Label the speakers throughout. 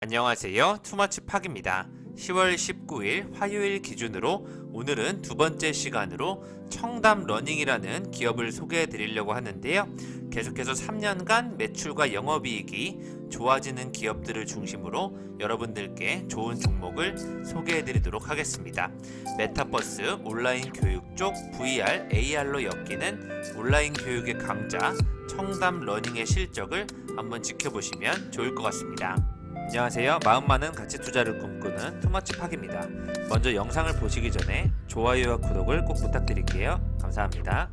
Speaker 1: 안녕하세요. 투머치팍입니다. 10월 19일 화요일 기준으로 오늘은 두 번째 시간으로 청담 러닝이라는 기업을 소개해 드리려고 하는데요. 계속해서 3년간 매출과 영업이익이 좋아지는 기업들을 중심으로 여러분들께 좋은 종목을 소개해 드리도록 하겠습니다. 메타버스, 온라인 교육 쪽 VR, AR로 엮이는 온라인 교육의 강자 청담 러닝의 실적을 한번 지켜보시면 좋을 것 같습니다. 안녕하세요. 마음 많은 가치 투자를 꿈꾸는 투머치팍입니다. 먼저 영상을 보시기 전에 좋아요와 구독을 꼭 부탁드릴게요. 감사합니다.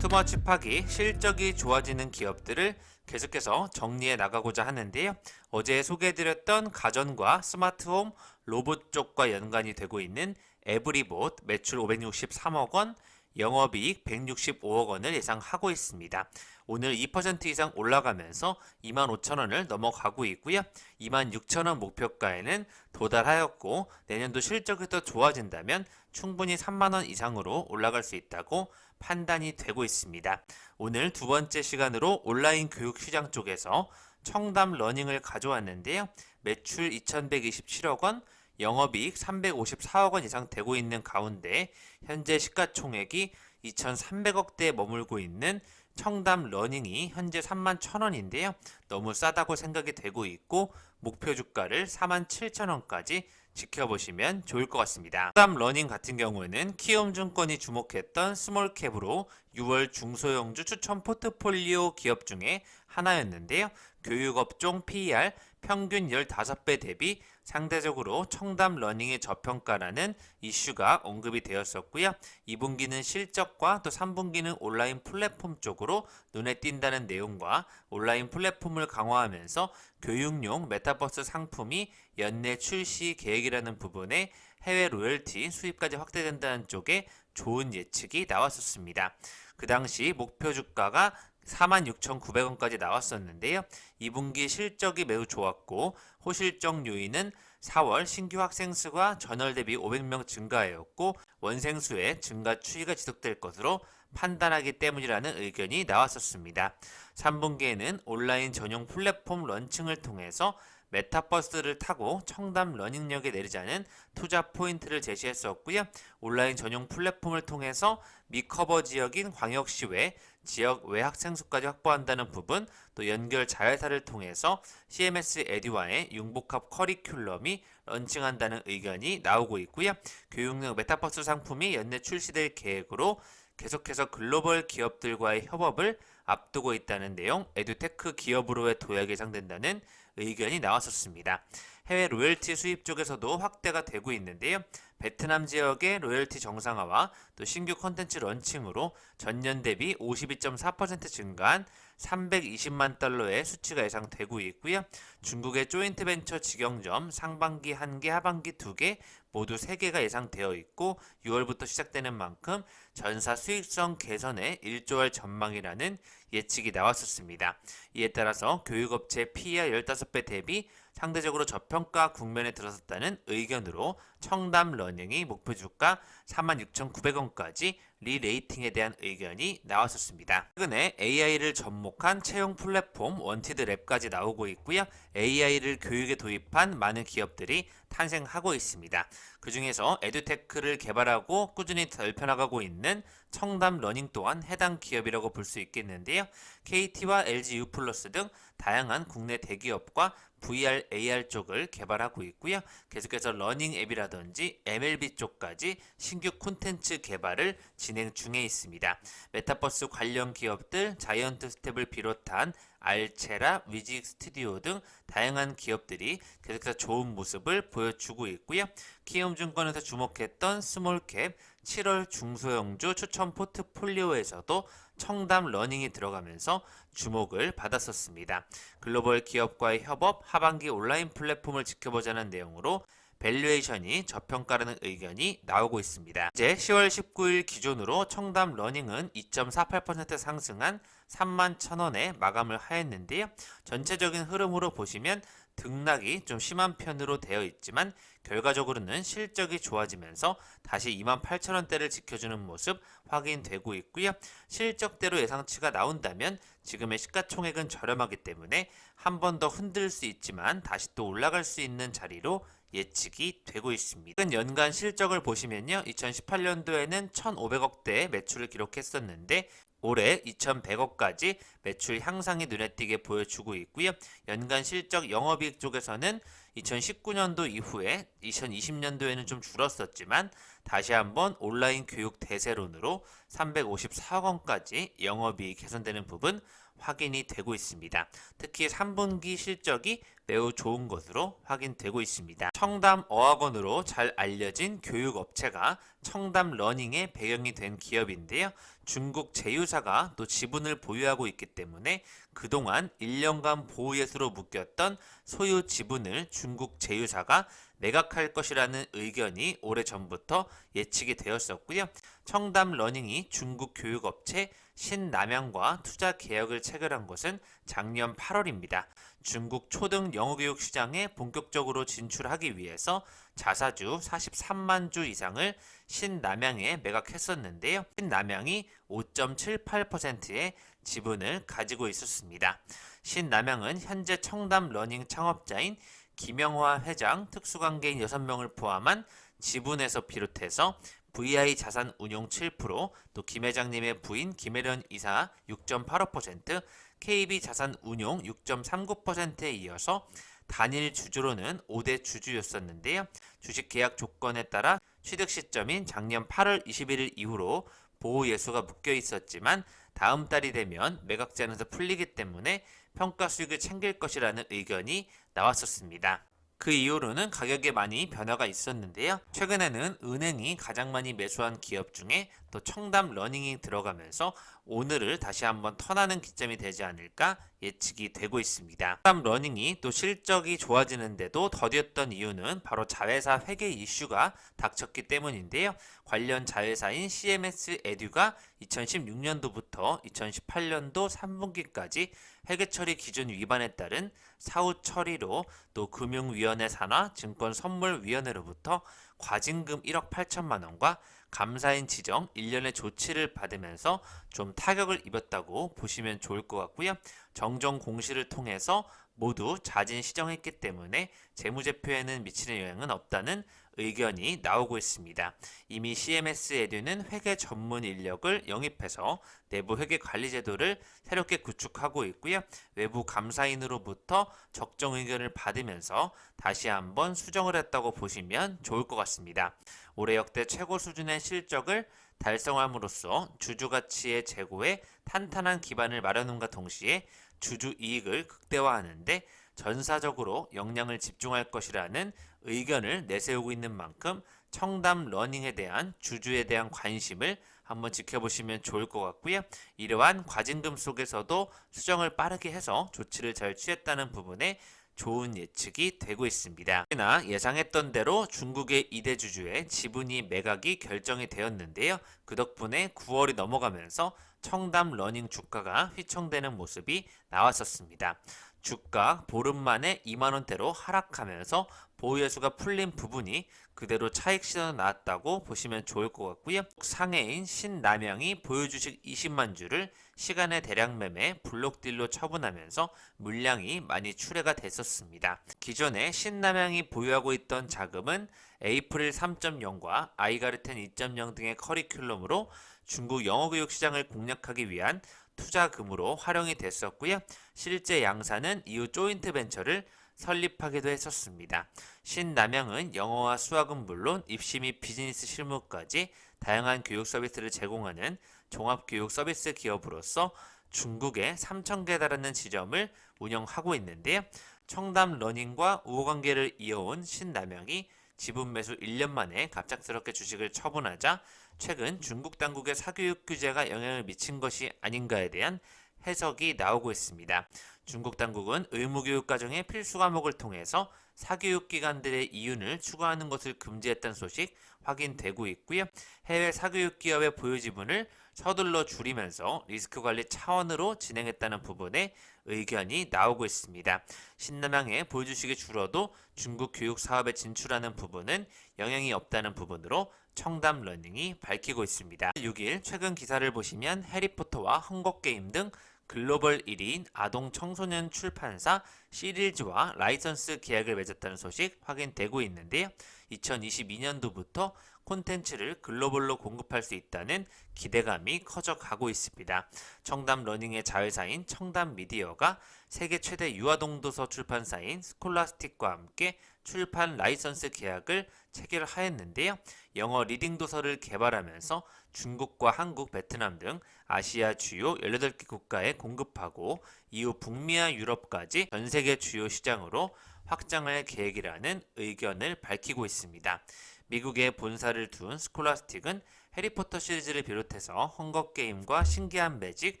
Speaker 1: 투머치팍이 실적이 좋아지는 기업들을 계속해서 정리해 나가고자 하는데요. 어제 소개해드렸던 가전과 스마트홈, 로봇 쪽과 연관이 되고 있는 에브리봇 매출 563억 원, 영업이익 165억 원을 예상하고 있습니다. 오늘 2% 이상 올라가면서 25,000원을 넘어가고 있고요. 26,000원 목표가에는 도달하였고 내년도 실적이 더 좋아진다면 충분히 3만원 이상으로 올라갈 수 있다고 판단이 되고 있습니다. 오늘 두 번째 시간으로 온라인 교육 시장 쪽에서 청담 러닝을 가져왔는데요. 매출 2,127억 원, 영업이익 354억 원 이상 되고 있는 가운데 현재 시가총액이 2,300억대에 머물고 있는 청담 러닝이 현재 31,000원인데요. 너무 싸다고 생각이 되고 있고 목표 주가를 47,000원까지 지켜보시면 좋을 것 같습니다. 청담 러닝 같은 경우에는 키움증권이 주목했던 스몰캡으로 6월 중소형주 추천 포트폴리오 기업 중에 하나였는데요. 교육업종 PER 평균 15배 대비 상대적으로 청담 러닝의 저평가라는 이슈가 언급이 되었었고요. 2분기는 실적과 또 3분기는 온라인 플랫폼 쪽으로 눈에 띈다는 내용과 온라인 플랫폼을 강화하면서 교육용 메타버스 상품이 연내 출시 계획이라는 부분에 해외 로열티 수입까지 확대된다는 쪽에 좋은 예측이 나왔었습니다. 그 당시 목표 주가가 46,900원까지 나왔었는데요. 2분기 실적이 매우 좋았고 호실적 요인은 4월 신규 학생 수가 전월 대비 500명 증가하였고 원생수의 증가 추이가 지속될 것으로 판단하기 때문이라는 의견이 나왔었습니다. 3분기에는 온라인 전용 플랫폼 런칭을 통해서 메타버스를 타고 청담 러닝역에 내리자는 투자 포인트를 제시했었고요. 온라인 전용 플랫폼을 통해서 미커버 지역인 광역시 외 지역 외 학생 수까지 확보한다는 부분, 또 연결 자회사를 통해서 CMS 에듀와의 융복합 커리큘럼이 런칭한다는 의견이 나오고 있고요. 교육용 메타버스 상품이 연내 출시될 계획으로 계속해서 글로벌 기업들과의 협업을 앞두고 있다는 내용, 에듀테크 기업으로의 도약이 예상된다는 의견이 나왔었습니다. 해외 로열티 수입 쪽에서도 확대가 되고 있는데요. 베트남 지역의 로열티 정상화와 또 신규 콘텐츠 런칭으로 전년 대비 52.4% 증가한 320만 달러의 수치가 예상되고 있고요. 중국의 조인트 벤처 직영점 상반기 1개, 하반기 2개 모두 3개가 예상되어 있고 6월부터 시작되는 만큼 전사 수익성 개선에 일조할 전망이라는 예측이 나왔었습니다. 이에 따라서 교육업체 PER 15배 대비 상대적으로 저평가 국면에 들어섰다는 의견으로 청담 러닝이 목표 주가 46,900원까지 리레이팅에 대한 의견이 나왔었습니다. 최근에 AI를 접목한 채용 플랫폼 원티드 랩까지 나오고 있고요. AI를 교육에 도입한 많은 기업들이 탄생하고 있습니다. 그 중에서 에듀테크를 개발하고 꾸준히 넓혀나가고 있는 청담 러닝 또한 해당 기업이라고 볼 수 있겠는데요. KT와 LG U+ 등 다양한 국내 대기업과 VR, AR 쪽을 개발하고 있고요. 계속해서 러닝 앱이라든지 MLB 쪽까지 신규 콘텐츠 개발을 진행 중에 있습니다. 메타버스 관련 기업들, 자이언트 스텝을 비롯한 알체라, 위직 스튜디오 등 다양한 기업들이 계속해서 좋은 모습을 보여주고 있고요. 키움증권에서 주목했던 스몰캡 7월 중소형주 추천 포트폴리오에서도 청담 러닝이 들어가면서 주목을 받았었습니다. 글로벌 기업과의 협업, 하반기 온라인 플랫폼을 지켜보자는 내용으로 밸류에이션이 저평가라는 의견이 나오고 있습니다. 이제 10월 19일 기준으로 청담 러닝은 2.48% 상승한 31,000원에 마감을 하였는데요. 전체적인 흐름으로 보시면 등락이 좀 심한 편으로 되어 있지만 결과적으로는 실적이 좋아지면서 다시 28,000원대를 지켜주는 모습 확인되고 있고요. 실적대로 예상치가 나온다면 지금의 시가총액은 저렴하기 때문에 한 번 더 흔들 수 있지만 다시 또 올라갈 수 있는 자리로 예측이 되고 있습니다. 최근 연간 실적을 보시면요. 2018년도에는 1,500억대 매출을 기록했었는데 올해 2,100억까지 매출 향상이 눈에 띄게 보여주고 있고요. 연간 실적 영업이익 쪽에서는 2019년도 이후에 2020년도에는 좀 줄었었지만 다시 한번 온라인 교육 대세론으로 354억 원까지 영업이익 개선되는 부분 확인이 되고 있습니다. 특히 3분기 실적이 매우 좋은 것으로 확인되고 있습니다. 청담 어학원으로 잘 알려진 교육업체가 청담 러닝의 배경이 된 기업인데요. 중국 제휴사가 또 지분을 보유하고 있기 때문에 그동안 1년간 보호예수로 묶였던 소유 지분을 중국 제휴사가 매각할 것이라는 의견이 오래전부터 예측이 되었었고요. 청담 러닝이 중국 교육업체 신남양과 투자 계약을 체결한 것은 작년 8월입니다. 중국 초등 영어교육 시장에 본격적으로 진출하기 위해서 자사주 43만 주 이상을 신남양에 매각했었는데요. 신남양이 5.78%의 지분을 가지고 있었습니다. 신남양은 현재 청담 러닝 창업자인 김영화 회장, 특수관계인 6명을 포함한 지분에서 비롯해서 VI 자산 운용 7%, 또 김 회장님의 부인 김혜련 이사 6.85%, KB 자산 운용 6.39%에 이어서 단일 주주로는 5대 주주였었는데요. 주식 계약 조건에 따라 취득 시점인 작년 8월 21일 이후로 보호 예수가 묶여 있었지만 다음 달이 되면 매각제한에서 풀리기 때문에 평가 수익을 챙길 것이라는 의견이 나왔었습니다. 그 이후로는 가격에 많이 변화가 있었는데요. 최근에는 은행이 가장 많이 매수한 기업 중에 또 청담 러닝이 들어가면서 오늘을 다시 한번 턴하는 기점이 되지 않을까 예측이 되고 있습니다. 청담 러닝이 또 실적이 좋아지는데도 더뎠던 이유는 바로 자회사 회계 이슈가 닥쳤기 때문인데요. 관련 자회사인 CMS 에듀가 2016년도부터 2018년도 3분기까지 회계처리 기준 위반에 따른 사후 처리로 또 금융위원회 산하 증권선물위원회로부터 과징금 1억 8천만 원과 감사인 지정 1년의 조치를 받으면서 좀 타격을 입었다고 보시면 좋을 것 같고요. 정정 공시를 통해서 모두 자진 시정했기 때문에 재무제표에는 미치는 영향은 없다는 의견이 나오고 있습니다. 이미 CMS 에듀는 회계 전문 인력을 영입해서 내부 회계 관리 제도를 새롭게 구축하고 있고요. 외부 감사인으로부터 적정 의견을 받으면서 다시 한번 수정을 했다고 보시면 좋을 것 같습니다. 올해 역대 최고 수준의 실적을 달성함으로써 주주가치의 제고에 탄탄한 기반을 마련함과 동시에 주주 이익을 극대화하는데 전사적으로 역량을 집중할 것이라는 의견을 내세우고 있는 만큼 청담 러닝에 대한 주주에 대한 관심을 한번 지켜보시면 좋을 것 같고요. 이러한 과징금 속에서도 수정을 빠르게 해서 조치를 잘 취했다는 부분에 좋은 예측이 되고 있습니다. 특히나 예상했던 대로 중국의 2대 주주의 지분이 매각이 결정이 되었는데요. 그 덕분에 9월이 넘어가면서 청담 러닝 주가가 휘청되는 모습이 나왔었습니다. 주가 보름 만에 2만원대로 하락하면서 보유예수가 풀린 부분이 그대로 차익 신호가 나왔다고 보시면 좋을 것 같고요. 상해인 신남양이 보유주식 20만 주를 시간의 대량 매매 블록딜로 처분하면서 물량이 많이 출회가 됐었습니다. 기존에 신남양이 보유하고 있던 자금은 에이프릴 3.0과 아이가르텐 2.0 등의 커리큘럼으로 중국 영어교육 시장을 공략하기 위한 투자금으로 활용이 됐었고요. 실제 양사는 이후 조인트 벤처를 설립하기도 했었습니다. 신남양은 영어와 수학은 물론 입시 및 비즈니스 실무까지 다양한 교육 서비스를 제공하는 종합교육 서비스 기업으로서 중국에 3,000개 달하는 지점을 운영하고 있는데요. 청담 러닝과 우호관계를 이어온 신남양이 지분 매수 1년 만에 갑작스럽게 주식을 처분하자 최근 중국 당국의 사교육 규제가 영향을 미친 것이 아닌가에 대한 해석이 나오고 있습니다. 중국 당국은 의무교육 과정의 필수 과목을 통해서 사교육 기관들의 이윤을 추구하는 것을 금지했다는 소식 확인되고 있고요. 해외 사교육 기업의 보유 지분을 서둘러 줄이면서 리스크 관리 차원으로 진행했다는 부분에 의견이 나오고 있습니다. 신남양의 보유 주식이 줄어도 중국 교육 사업에 진출하는 부분은 영향이 없다는 부분으로 청담 러닝이 밝히고 있습니다. 6일 최근 기사를 보시면 해리포터와 헝거게임 등 글로벌 1위인 아동 청소년 출판사 시릴즈와 라이선스 계약을 맺었다는 소식 확인되고 있는데요. 2022년도부터 콘텐츠를 글로벌로 공급할 수 있다는 기대감이 커져가고 있습니다. 청담 러닝의 자회사인 청담 미디어가 세계 최대 유아동 도서 출판사인 스콜라스틱과 함께 출판 라이선스 계약을 체결하였는데요. 영어 리딩 도서를 개발하면서 중국과 한국, 베트남 등 아시아 주요 18개 국가에 공급하고 이후 북미와 유럽까지 전 세계 주요 시장으로 확장할 계획이라는 의견을 밝히고 있습니다. 미국에 본사를 둔 스콜라스틱은 해리포터 시리즈를 비롯해서 헝거게임과 신기한 매직,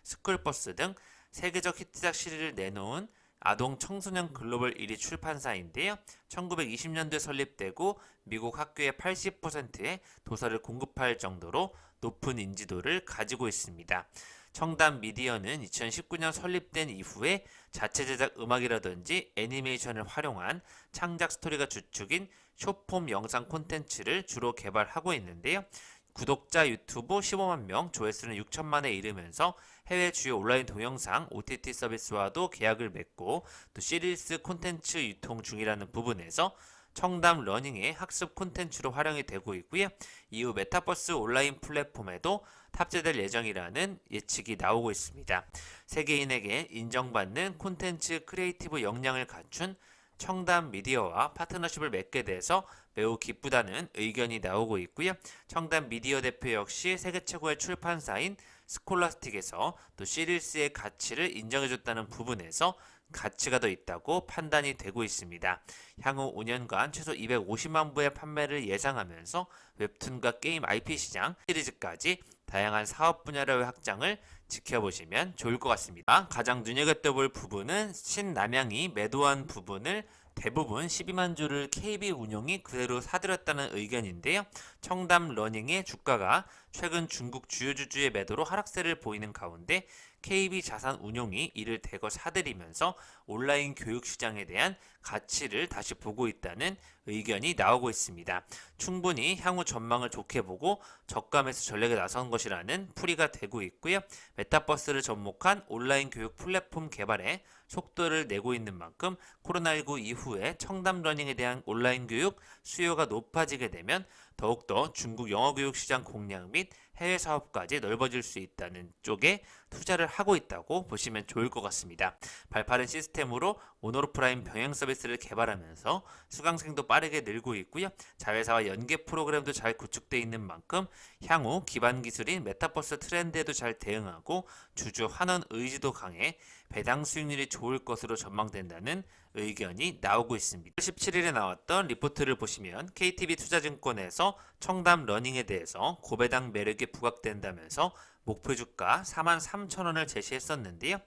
Speaker 1: 스쿨버스 등 세계적 히트작 시리즈를 내놓은 아동 청소년 글로벌 1위 출판사인데요. 1920년도에 설립되고 미국 학교의 80%의 도서를 공급할 정도로 높은 인지도를 가지고 있습니다. 청담 미디어는 2019년 설립된 이후에 자체 제작 음악이라든지 애니메이션을 활용한 창작 스토리가 주축인 숏폼 영상 콘텐츠를 주로 개발하고 있는데요. 구독자 유튜브 15만 명, 조회수는 6천만에 이르면서 해외 주요 온라인 동영상 OTT 서비스와도 계약을 맺고 또 시리즈 콘텐츠 유통 중이라는 부분에서 청담 러닝의 학습 콘텐츠로 활용이 되고 있고요. 이후 메타버스 온라인 플랫폼에도 탑재될 예정이라는 예측이 나오고 있습니다. 세계인에게 인정받는 콘텐츠 크리에이티브 역량을 갖춘 청담 미디어와 파트너십을 맺게 돼서 매우 기쁘다는 의견이 나오고 있고요. 청담 미디어 대표 역시 세계 최고의 출판사인 스콜라스틱에서 또 시리즈의 가치를 인정해줬다는 부분에서 가치가 더 있다고 판단이 되고 있습니다. 향후 5년간 최소 250만 부의 판매를 예상하면서 웹툰과 게임 IP 시장, 시리즈까지 다양한 사업 분야로의 확장을 지켜보시면 좋을 것 같습니다. 가장 눈여겨볼 부분은 신남양이 매도한 부분을 대부분 12만 주를 KB 운용이 그대로 사들였다는 의견인데요. 청담 러닝의 주가가 최근 중국 주요 주주의 매도로 하락세를 보이는 가운데 KB 자산 운용이 이를 대거 사들이면서 온라인 교육 시장에 대한 가치를 다시 보고 있다는 의견이 나오고 있습니다. 충분히 향후 전망을 좋게 보고 저가 매수 전략에 나선 것이라는 풀이가 되고 있고요. 메타버스를 접목한 온라인 교육 플랫폼 개발에 속도를 내고 있는 만큼 코로나19 이후에 청담 러닝에 대한 온라인 교육 수요가 높아지게 되면 더욱더 중국 영어 교육 시장 공략 및 해외 사업까지 넓어질 수 있다는 쪽에 투자를 하고 있다고 보시면 좋을 것 같습니다. 발빠른 시스템으로 온오프라인 병행 서비스를 개발하면서 수강생도 빠르게 늘고 있고요. 자회사와 연계 프로그램도 잘 구축되어 있는 만큼 향후 기반 기술인 메타버스 트렌드에도 잘 대응하고 주주 환원 의지도 강해 배당 수익률이 좋을 것으로 전망된다는 의견이 나오고 있습니다. 17일에 나왔던 리포트를 보시면 KTB 투자증권에서 청담 러닝에 대해서 고배당 매력이 부각된다면서 목표 주가 43,000원을 제시했었는데요.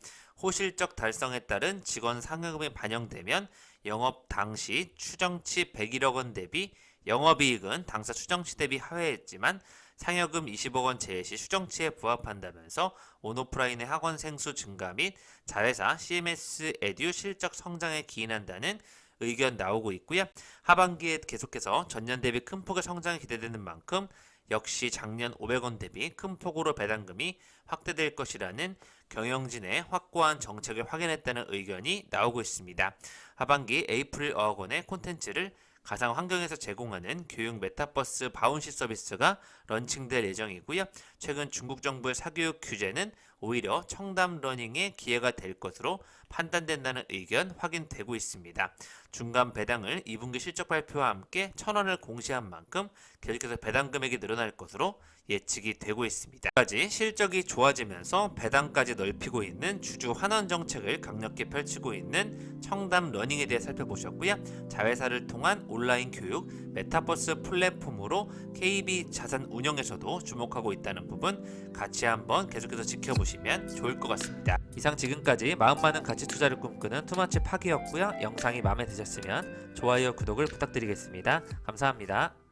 Speaker 1: 호실적 달성에 따른 직원 상여금이 반영되면 영업 당시 추정치 101억 원 대비 영업이익은 당사 추정치 대비 하회했지만 상여금 20억 원 제외 시 추정치에 부합한다면서 온오프라인의 학원생 수 증가 및 자회사 CMS 에듀 실적 성장에 기인한다는 의견 나오고 있고요. 하반기에 계속해서 전년 대비 큰 폭의 성장이 기대되는 만큼 역시 작년 500원 대비 큰 폭으로 배당금이 확대될 것이라는 경영진의 확고한 정책을 확인했다는 의견이 나오고 있습니다. 하반기 에이프릴 어억 원의 콘텐츠를 가상 환경에서 제공하는 교육 메타버스 바운시 서비스가 런칭될 예정이고요. 최근 중국 정부의 사교육 규제는 오히려 청담 러닝의 기회가 될 것으로 판단된다는 의견 확인되고 있습니다. 중간 배당을 2분기 실적 발표와 함께 1,000원을 공시한 만큼 계속해서 배당 금액이 늘어날 것으로 예측이 되고 있습니다. 까지 실적이 좋아지면서 배당까지 넓히고 있는 주주 환원 정책을 강력히 펼치고 있는 청담 러닝에 대해 살펴보셨고요. 자회사를 통한 온라인 교육 메타버스 플랫폼으로 KB 자산 운영에서도 주목하고 있다는 부분 같이 한번 계속해서 지켜보시면 좋을 것 같습니다. 이상 지금까지 마음 많은 가치 투자를 꿈꾸는 투마치 파기였고요. 영상이 마음에 드셨으면 좋아요, 구독을 부탁드리겠습니다. 감사합니다.